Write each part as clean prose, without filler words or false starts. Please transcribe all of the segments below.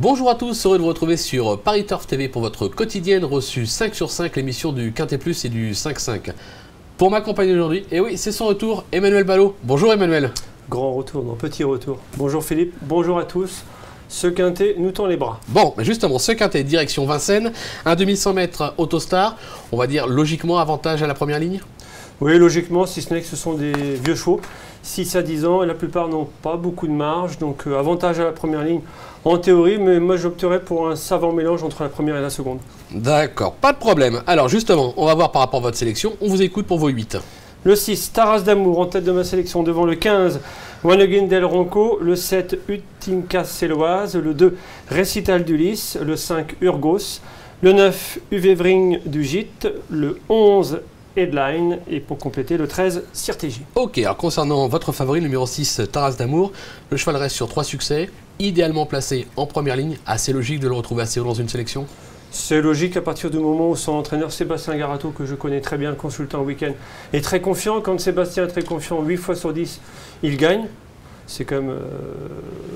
Bonjour à tous, heureux de vous retrouver sur Paris Turf TV pour votre quotidienne reçue 5 sur 5, l'émission du Quintet Plus et du 5-5. Pour m'accompagner aujourd'hui, et oui, c'est son retour, Emmanuel Ballot. Bonjour Emmanuel. Grand retour, non, petit retour. Bonjour Philippe, bonjour à tous. Ce Quintet nous tend les bras. Bon, mais justement, ce Quintet direction Vincennes, un 2100 mètres Autostar, on va dire logiquement avantage à la première ligne? Oui, logiquement, si ce n'est que ce sont des vieux chevaux, 6 à 10 ans, et la plupart n'ont pas beaucoup de marge, donc avantage à la première ligne en théorie, mais moi j'opterais pour un savant mélange entre la première et la seconde. D'accord, pas de problème. Alors justement, on va voir par rapport à votre sélection, on vous écoute pour vos 8. Le 6, Taras d'Amour en tête de ma sélection, devant le 15, One Again del Ronco, le 7, Utinka Céloise, le 2, Récital d'Ulysse, le 5, Urgos, le 9, Uvevring du Gîte, le 11, Headline, et pour compléter, le 13, Sirtégie. Ok, alors concernant votre favori, numéro 6, Taras d'Amour, le cheval reste sur 3 succès, idéalement placé en première ligne, assez logique de le retrouver assez haut dans une sélection? C'est logique à partir du moment où son entraîneur Sébastien Garato, que je connais très bien, consultant week-end, est très confiant. Quand Sébastien est très confiant, 8 fois sur 10, il gagne. C'est quand même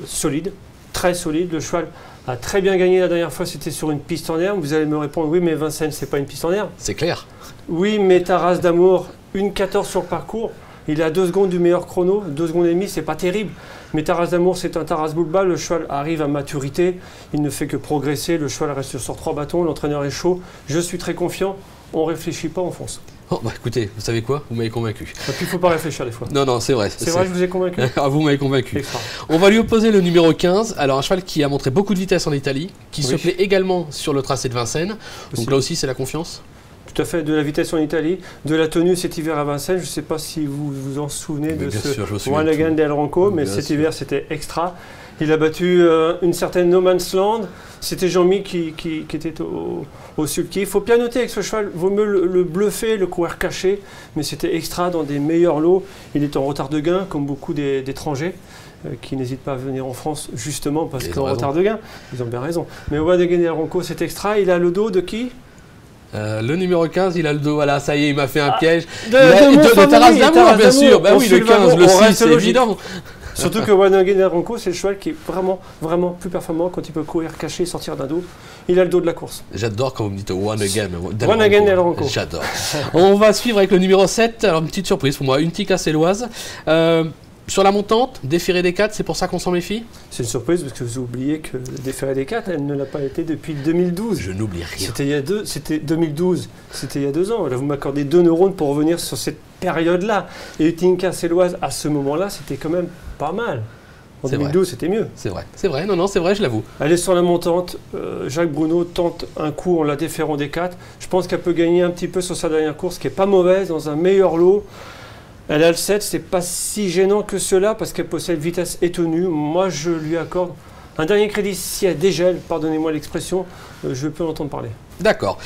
solide, très solide. Le cheval a très bien gagné la dernière fois, c'était sur une piste en herbe. Vous allez me répondre, oui, mais Vincennes, c'est pas une piste en herbe. C'est clair. Oui, mais Taras d'Amour, 1,14 sur le parcours. Il est à 2 secondes du meilleur chrono, 2 secondes et demie, c'est pas terrible. Mais Taras d'Amour, c'est un Taras Bulba, le cheval arrive à maturité, il ne fait que progresser, le cheval reste sur 3 bâtons, l'entraîneur est chaud, je suis très confiant, on réfléchit pas, on fonce. Oh, bah écoutez, vous savez quoi? Vous m'avez convaincu. Et puis il ne faut pas réfléchir des fois. Non, non, c'est vrai. C'est vrai, je vous ai convaincu. Ah, vous m'avez convaincu. Extra. On va lui opposer le numéro 15, alors un cheval qui a montré beaucoup de vitesse en Italie, qui Oui. se plaît également sur le tracé de Vincennes, donc là aussi c'est la confiance. Tout à fait, de la vitesse en Italie, de la tenue cet hiver à Vincennes. Je ne sais pas si vous vous en souvenez de ce One Again del Ronco, mais cet hiver c'était extra. Il a battu une certaine No Man's Land. C'était Jean-Mi qui était au sulky. Il faut bien noter avec ce cheval, vaut mieux le bluffer, le courir caché, mais c'était extra dans des meilleurs lots. Il est en retard de gain, comme beaucoup d'étrangers qui n'hésitent pas à venir en France, justement parce qu'en retard de gain. Ils ont bien raison. Mais One Again del Ronco, c'est extra. Il a le dos de qui ? Le numéro 15, il a le dos, voilà, ça y est, il m'a fait un piège. De Taras d'Amour, bien sûr. Bah oui, le 15, le 6, c'est évident. Surtout que One Again del Ronco, c'est le cheval qui est vraiment, vraiment plus performant quand il peut courir caché et sortir d'un dos. Il a le dos de la course. J'adore quand vous me dites One Again del Ronco. J'adore. On va suivre avec le numéro 7. Alors, une petite surprise pour moi, Utinka Céloise. Sur la montante, Déféré des 4, c'est pour ça qu'on s'en méfie? C'est une surprise parce que vous oubliez que Déféré des 4, elle ne l'a pas été depuis 2012. Je n'oublie rien. C'était 2012, c'était il y a 2 ans. Là, vous m'accordez 2 neurones pour revenir sur cette période-là. Et Utinka Céloise, à ce moment-là, c'était quand même pas mal. En 2012, c'était mieux. C'est vrai, non, c'est vrai, je l'avoue. Elle est sur la montante, Jacques Bruno tente un coup en la déférant des 4. Je pense qu'elle peut gagner un petit peu sur sa dernière course, qui n'est pas mauvaise, dans un meilleur lot. Elle a le 7, c'est pas si gênant que cela parce qu'elle possède vitesse et tenue. Moi, je lui accorde un dernier crédit si elle dégèle, pardonnez-moi l'expression, je peux entendre parler. D'accord.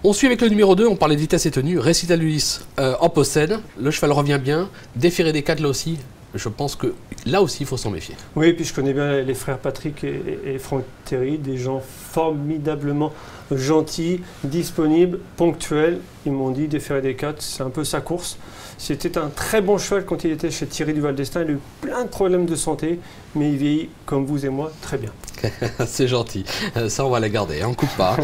On suit avec le numéro 2, on parlait de vitesse et tenue. Récital d'Ulysse en possède, le cheval revient bien. Déféré des 4 là aussi, je pense que là aussi il faut s'en méfier. Oui, puis je connais bien les frères Patrick et Franck Terry, des gens formidablement gentils, disponibles, ponctuels. Ils m'ont dit Déféré des 4, c'est un peu sa course. C'était un très bon cheval quand il était chez Thierry Duval d'Estaing. Il a eu plein de problèmes de santé, mais il vieillit, comme vous et moi, très bien. C'est gentil. Ça, on va la garder, on ne coupe pas.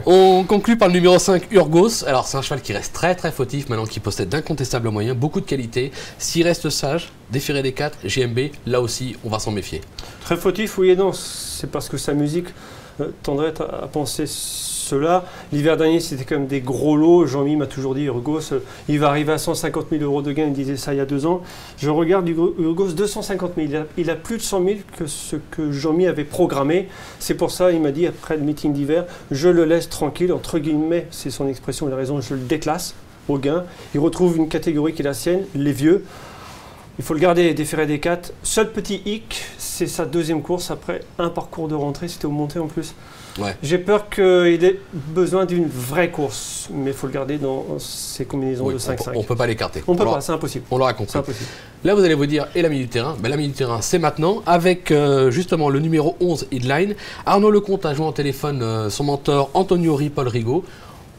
On conclut par le numéro 5, Urgos. Alors, c'est un cheval qui reste très très fautif, maintenant qui possède d'incontestables moyens, beaucoup de qualité. S'il reste sage, Déféré des 4, GMB, là aussi, on va s'en méfier. Très fautif, oui et non. C'est parce que sa musique tendrait à penser cela. L'hiver dernier, c'était quand même des gros lots. Jean-Mi m'a toujours dit, Urgos, il va arriver à 150 000 euros de gain. Il disait ça il y a 2 ans. Je regarde Urgos, 250 000. Il a plus de 100 000 que ce que Jean-Mi avait programmé. C'est pour ça, il m'a dit, après le meeting d'hiver, je le laisse tranquille, entre guillemets, c'est son expression, il a raison, je le déclasse au gain. Il retrouve une catégorie qui est la sienne, les vieux. Il faut le garder, Déféré des 4. Seul petit hic, c'est sa 2e course après un parcours de rentrée, c'était au monté en plus. Ouais. J'ai peur qu'il ait besoin d'une vraie course, mais il faut le garder dans ses combinaisons de 5-5. On ne peut pas l'écarter. On ne peut pas, c'est impossible. On l'aura compris. C'est impossible. Là, vous allez vous dire, et la milieu du terrain? Ben, la milieu du terrain, c'est maintenant, avec justement le numéro 11, Headline. Arnaud Lecomte a joué en téléphone son mentor Antonio Paul Rigaud.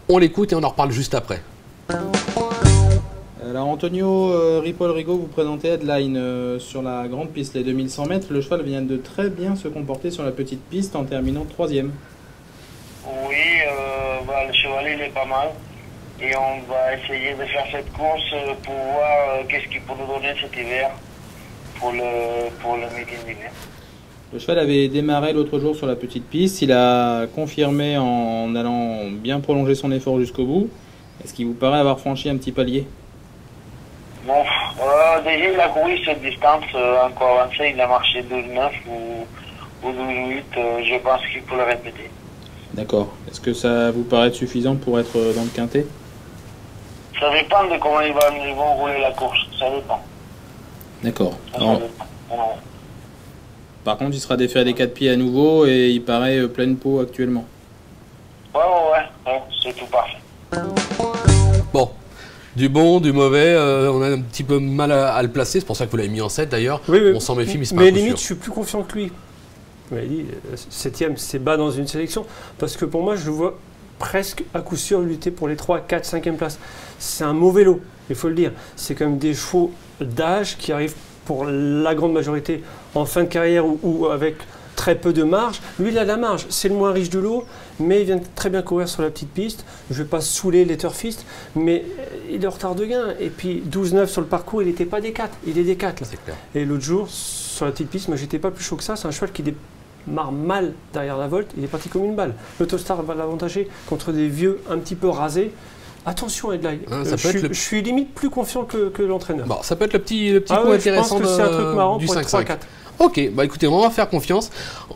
On l'écoute et on en reparle juste après. Alors Antonio Ripoll-Rigaud, vous présentez Headline sur la grande piste, les 2100 mètres. Le cheval vient de très bien se comporter sur la petite piste en terminant 3e. Oui, le cheval il est pas mal. Et on va essayer de faire cette course pour voir qu'est-ce qu'il peut nous donner cet hiver pour le meeting d'hiver. Le cheval avait démarré l'autre jour sur la petite piste. Il a confirmé en allant bien prolonger son effort jusqu'au bout. Est-ce qu'il vous paraît avoir franchi un petit palier? Bon, déjà il a couru cette distance encore avancée. Il a marché 12,9 ou 12,8. Je pense qu'il peut le répéter. D'accord. Est-ce que ça vous paraît suffisant pour être dans le quintet? Ça dépend de comment ils vont rouler la course. Ça dépend. D'accord. Ça dépend. Par contre, il sera déféré des 4 pieds à nouveau et il paraît pleine peau actuellement. Ouais, c'est tout parfait. Bon, du bon, du mauvais, on a un petit peu mal à le placer, c'est pour ça que vous l'avez mis en 7 d'ailleurs. Oui, on s'en méfie, mais c'est pas mais un coup limite, sûr. je suis plus confiant que lui. Mais il dit, 7e, c'est bas dans une sélection. Parce que pour moi, je le vois presque à coup sûr lutter pour les 3, 4, 5e places. C'est un mauvais lot, il faut le dire. C'est quand même des chevaux d'âge qui arrivent pour la grande majorité en fin de carrière ou avec très peu de marge. Lui, il a de la marge. C'est le moins riche de lot, mais il vient très bien courir sur la petite piste. Je ne vais pas saouler les Turfistes, mais il est en retard de gain. Et puis 12,9 sur le parcours, il n'était pas des 4. Il est des 4. Là. C'est clair. Et l'autre jour, sur la petite piste, moi, j'étais pas plus chaud que ça. C'est un cheval qui démarre mal derrière la volte. Il est parti comme une balle. L'Autostar va l'avantager contre des vieux un petit peu rasés. Attention, Headline. Je suis limite plus confiant que l'entraîneur. Bon, ça peut être le petit coup intéressant je pense que c'est un truc marrant du pour 5-5. Ok, bah écoutez, on va faire confiance.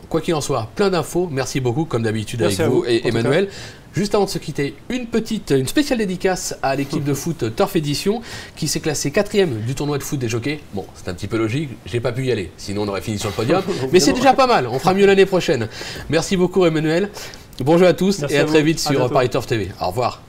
Quoi qu'il en soit, plein d'infos. Merci beaucoup, comme d'habitude, avec vous et Emmanuel. Juste avant de se quitter, une spéciale dédicace à l'équipe de foot Turf Edition qui s'est classée 4e du tournoi de foot des jockeys. Bon, c'est un petit peu logique, j'ai pas pu y aller, sinon on aurait fini sur le podium. Mais c'est déjà pas mal, on fera mieux l'année prochaine. Merci beaucoup, Emmanuel. Bonjour à tous et à très vite sur Paris Turf TV. Au revoir.